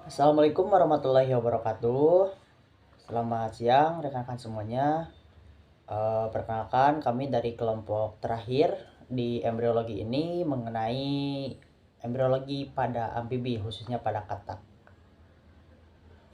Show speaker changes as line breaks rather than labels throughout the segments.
Assalamualaikum warahmatullahi wabarakatuh. Selamat siang rekan-rekan semuanya. Perkenalkan kami dari kelompok terakhir di embriologi ini mengenai embriologi pada amfibi khususnya pada katak.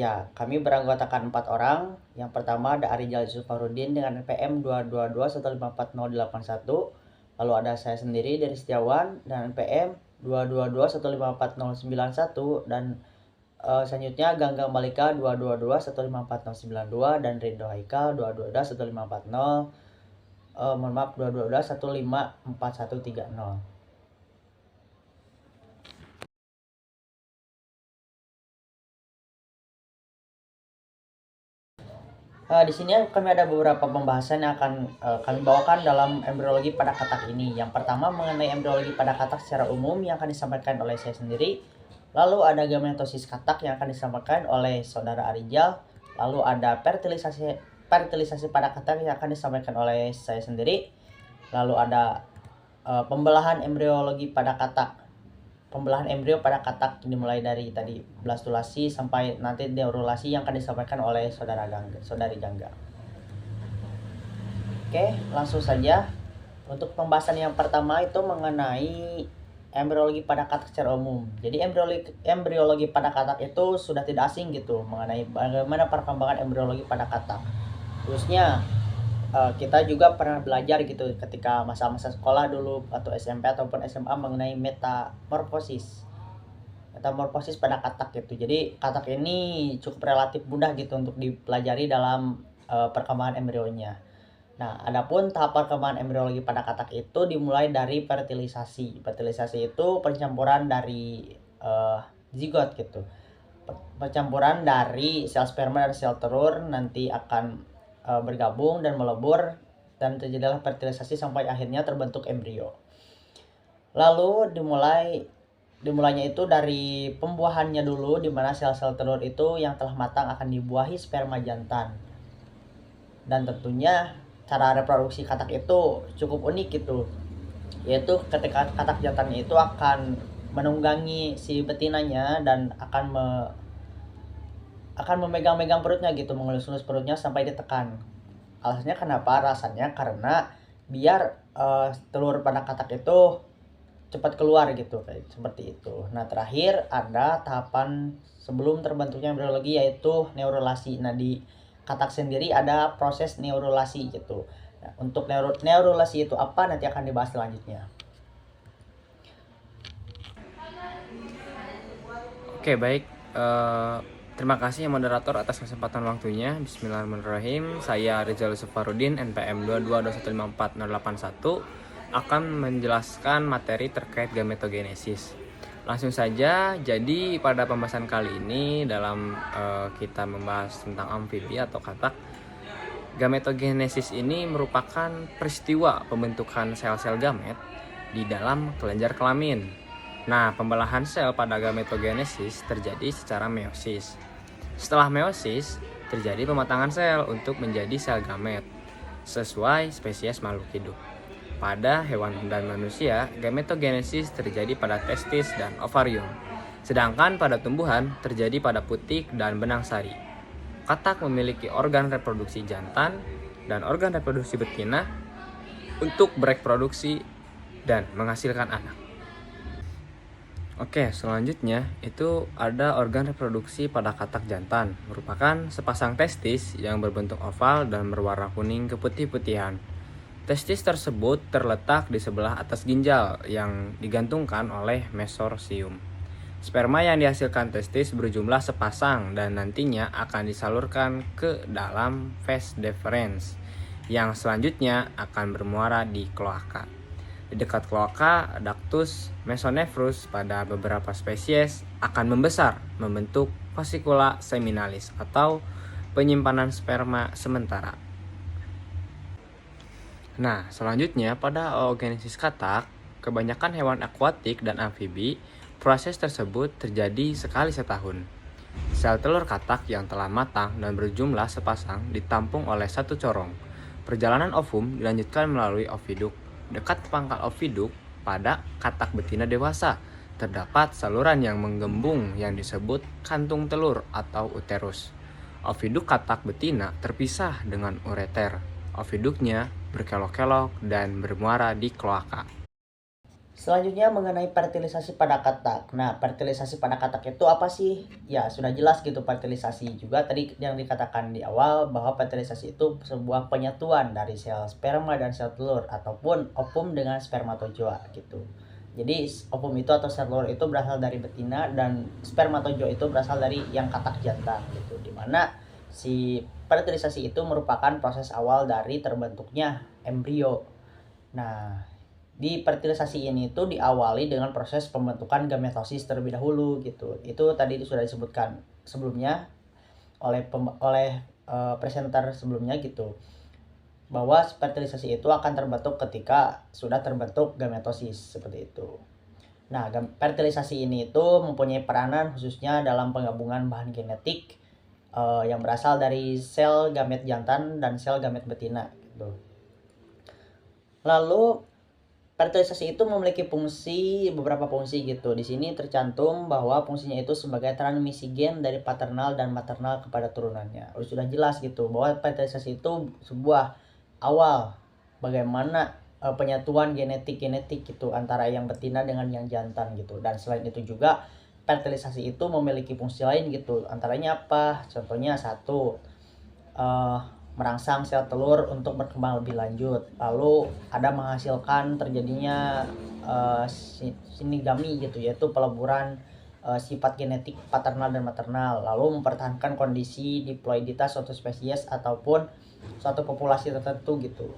Ya, kami beranggotakan 4 orang. Yang pertama ada Arijal Sufarudin dengan NPM 222154081. Lalu ada saya sendiri dari Setiawan dengan NPM 222154091 dan selanjutnya Ganggang Malika 222154092 dan Rindo Haikal 2221540 mohon maaf 222154130. Di sini kami ada beberapa pembahasan yang akan kami bawakan dalam embriologi pada katak ini. Yang pertama mengenai embriologi pada katak secara umum yang akan disampaikan oleh saya sendiri. Lalu ada gametosis katak yang akan disampaikan oleh saudara Arijal. Lalu ada fertilisasi pada katak yang akan disampaikan oleh saya sendiri. Lalu ada pembelahan embriologi pada katak. Pembelahan embrio pada katak dimulai dari tadi blastulasi sampai nanti neurulasi yang akan disampaikan oleh saudari Gangga. Oke, langsung saja. Untuk pembahasan yang pertama itu mengenai embriologi pada katak secara umum. Jadi embriologi pada katak itu sudah tidak asing gitu mengenai bagaimana perkembangan embriologi pada katak. Khususnya kita juga pernah belajar gitu ketika masa-masa sekolah dulu atau SMP ataupun SMA mengenai metamorfosis pada katak gitu. Jadi katak ini cukup relatif mudah gitu untuk dipelajari dalam perkembangan embrionya. Nah, adapun tahap perkembangan embriologi pada katak itu dimulai dari fertilisasi. Fertilisasi itu pencampuran dari zigot gitu. Pencampuran dari sel sperma dan sel telur nanti akan bergabung dan melebur dan terjadilah fertilisasi sampai akhirnya terbentuk embrio. Lalu dimulainya itu dari pembuahannya dulu, di mana sel-sel telur itu yang telah matang akan dibuahi sperma jantan. Dan tentunya cara reproduksi katak itu cukup unik gitu, yaitu ketika katak jantannya itu akan menunggangi si betinanya dan akan memegang-megang perutnya gitu, mengelus-elus perutnya sampai ditekan. Alasannya kenapa? Rasanya karena biar telur pada katak itu cepat keluar gitu, kayak seperti itu. Nah, terakhir ada tahapan sebelum terbentuknya embriologi yaitu neurulasi. Nah, di katak sendiri ada proses neurulasi gitu. Nah, untuk neurulasi itu apa nanti akan dibahas selanjutnya.
Oke, baik. Terima kasih ya moderator atas kesempatan waktunya. Bismillahirrahmanirrahim. Saya Rizal Sufarudin, NPM 221544081, akan menjelaskan materi terkait gametogenesis. Langsung saja, jadi pada pembahasan kali ini dalam kita membahas tentang amfibi atau katak, gametogenesis ini merupakan peristiwa pembentukan sel-sel gamet di dalam kelenjar kelamin. Nah, pembelahan sel pada gametogenesis terjadi secara meiosis. Setelah meiosis, terjadi pematangan sel untuk menjadi sel gamet sesuai spesies makhluk hidup. Pada hewan dan manusia, gametogenesis terjadi pada testis dan ovarium. Sedangkan pada tumbuhan terjadi pada putik dan benang sari. Katak memiliki organ reproduksi jantan dan organ reproduksi betina untuk bereproduksi dan menghasilkan anak. Oke, selanjutnya itu ada organ reproduksi pada katak jantan, merupakan sepasang testis yang berbentuk oval dan berwarna kuning keputih-putihan. Testis tersebut terletak di sebelah atas ginjal yang digantungkan oleh mesorsium. Sperma yang dihasilkan testis berjumlah sepasang dan nantinya akan disalurkan ke dalam vas deferens yang selanjutnya akan bermuara di kloaka. Di dekat kloaka, ductus mesonephros pada beberapa spesies akan membesar membentuk vasikula seminalis atau penyimpanan sperma sementara. Nah, selanjutnya pada oogenesis katak, kebanyakan hewan akuatik dan amfibi, proses tersebut terjadi sekali setahun. Sel telur katak yang telah matang dan berjumlah sepasang ditampung oleh satu corong. Perjalanan ovum dilanjutkan melalui oviduk dekat pangkal oviduk pada katak betina dewasa terdapat saluran yang menggembung yang disebut kantung telur atau uterus. Oviduk katak betina terpisah dengan ureter. Oviduknya berkelok-kelok dan bermuara di kloaka.
Selanjutnya mengenai fertilisasi pada katak. Nah, fertilisasi pada katak itu apa sih? Ya, sudah jelas gitu fertilisasi juga tadi yang dikatakan di awal bahwa fertilisasi itu sebuah penyatuan dari sel sperma dan sel telur ataupun ovum dengan spermatozoa gitu. Jadi ovum itu atau sel telur itu berasal dari betina dan spermatozoa itu berasal dari yang katak jantan gitu. Dimana si fertilisasi itu merupakan proses awal dari terbentuknya embrio. Nah, di fertilisasi ini tuh diawali dengan proses pembentukan gametosis terlebih dahulu gitu. Itu tadi sudah disebutkan sebelumnya oleh presenter sebelumnya gitu. Bahwa fertilisasi itu akan terbentuk ketika sudah terbentuk gametosis seperti itu. Nah, fertilisasi ini itu mempunyai peranan khususnya dalam penggabungan bahan genetik yang berasal dari sel gamet jantan dan sel gamet betina gitu. Lalu fertilisasi itu memiliki beberapa fungsi gitu. Di sini tercantum bahwa fungsinya itu sebagai transmisi gen dari paternal dan maternal kepada turunannya. Sudah jelas gitu bahwa fertilisasi itu sebuah awal bagaimana penyatuan genetik gitu antara yang betina dengan yang jantan gitu. Dan selain itu juga fertilisasi itu memiliki fungsi lain gitu. Antaranya apa? Contohnya satu, uh, merangsang sel telur untuk berkembang lebih lanjut. Lalu ada menghasilkan terjadinya sinigami gitu, yaitu peleburan sifat genetik paternal dan maternal. Lalu mempertahankan kondisi diploiditas suatu spesies ataupun suatu populasi tertentu gitu.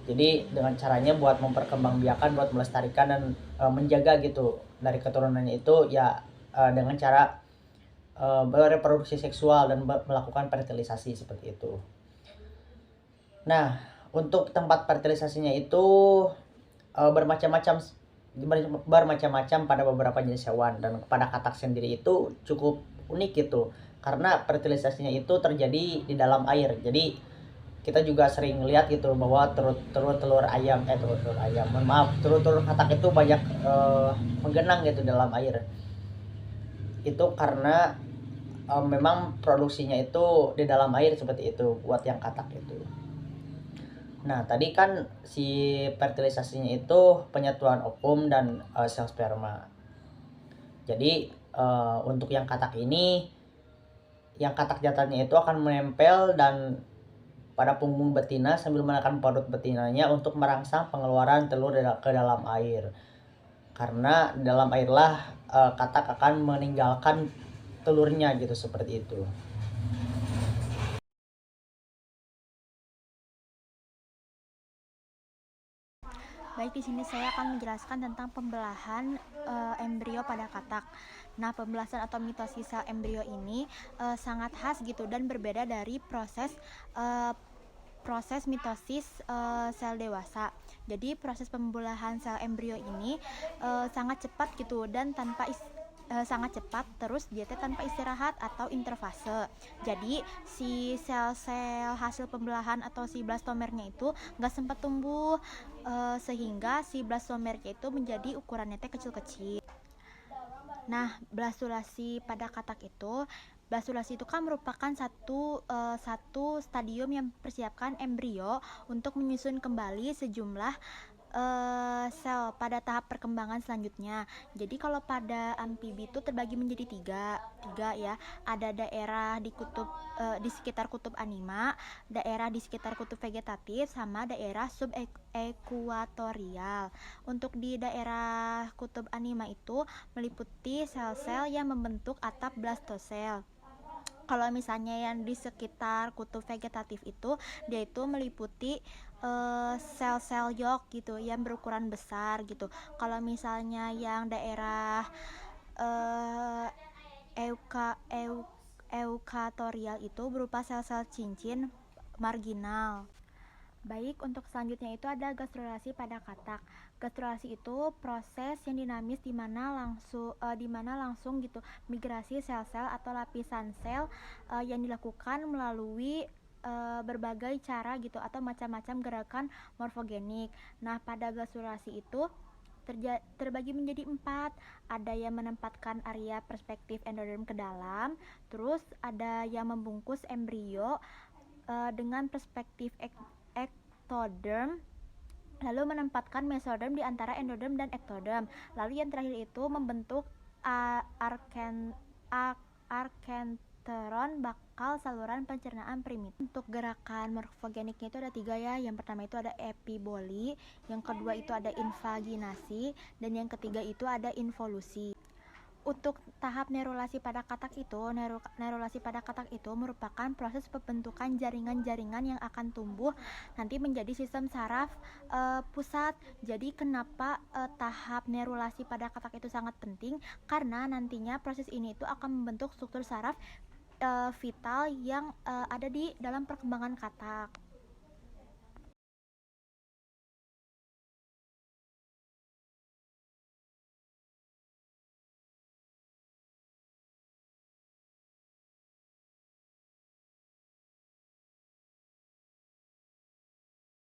Jadi dengan caranya buat memperkembangbiakan, buat melestarikan dan menjaga gitu dari keturunannya itu ya dengan cara bereproduksi seksual dan melakukan fertilisasi seperti itu. Nah, untuk tempat fertilisasinya itu bermacam-macam bermacam-macam pada beberapa jenis hewan, dan pada katak sendiri itu cukup unik gitu karena fertilisasinya itu terjadi di dalam air. Jadi kita juga sering lihat gitu bahwa telur ayam telur katak itu banyak menggenang gitu dalam air. Itu karena memang produksinya itu di dalam air seperti itu buat yang katak itu. Nah, tadi kan si fertilisasinya itu penyatuan ovum dan sel sperma. Jadi untuk yang katak ini, yang katak jantannya itu akan menempel dan pada punggung betina sambil menekan perut betinanya untuk merangsang pengeluaran telur ke dalam air. Karena dalam airlah katak akan meninggalkan telurnya gitu, seperti itu.
Baik, di sini saya akan menjelaskan tentang pembelahan embrio pada katak. Nah, pembelahan atau mitosis sel embrio ini sangat khas gitu dan berbeda dari proses mitosis sel dewasa. Jadi proses pembelahan sel embrio ini sangat cepat gitu dan sangat cepat, terus dia tanpa istirahat atau interfase. Jadi si sel-sel hasil pembelahan atau si blastomernya itu nggak sempat tumbuh sehingga si blastomernya itu menjadi ukurannya kecil-kecil. Nah, Blastulasi itu kan merupakan satu stadium yang mempersiapkan embrio untuk menyusun kembali sejumlah sel pada tahap perkembangan selanjutnya. Jadi kalau pada amfibi itu terbagi menjadi tiga ya. Ada daerah di sekitar kutub anima, daerah di sekitar kutub vegetatif, sama daerah subekuatorial. Untuk di daerah kutub anima itu meliputi sel-sel yang membentuk atap blastosel. Kalau misalnya yang di sekitar kutub vegetatif itu dia itu meliputi sel-sel yolk gitu yang berukuran besar gitu. Kalau misalnya yang daerah uh, eukatorial itu berupa sel-sel cincin marginal. Baik, untuk selanjutnya itu ada gastrulasi pada katak. Gastrulasi itu proses yang dinamis di mana langsung gitu migrasi sel-sel atau lapisan sel yang dilakukan melalui berbagai cara gitu atau macam-macam gerakan morfogenik. Nah, pada gastrulasi itu terbagi menjadi 4. Ada yang menempatkan area perspektif endoderm ke dalam, terus ada yang membungkus embrio dengan perspektif ektoderm, lalu menempatkan mesoderm di antara endoderm dan ektoderm. Lalu yang terakhir itu membentuk arkenteron bakal saluran pencernaan primitif. Untuk gerakan morfogeniknya itu ada 3 ya. Yang pertama itu ada epiboli, yang kedua itu ada invaginasi, dan yang ketiga itu ada involusi. Untuk tahap neurulasi pada katak itu merupakan proses pembentukan jaringan-jaringan yang akan tumbuh nanti menjadi sistem saraf pusat. Jadi kenapa tahap neurulasi pada katak itu sangat penting? Karena nantinya proses ini itu akan membentuk struktur saraf vital yang ada di dalam perkembangan katak.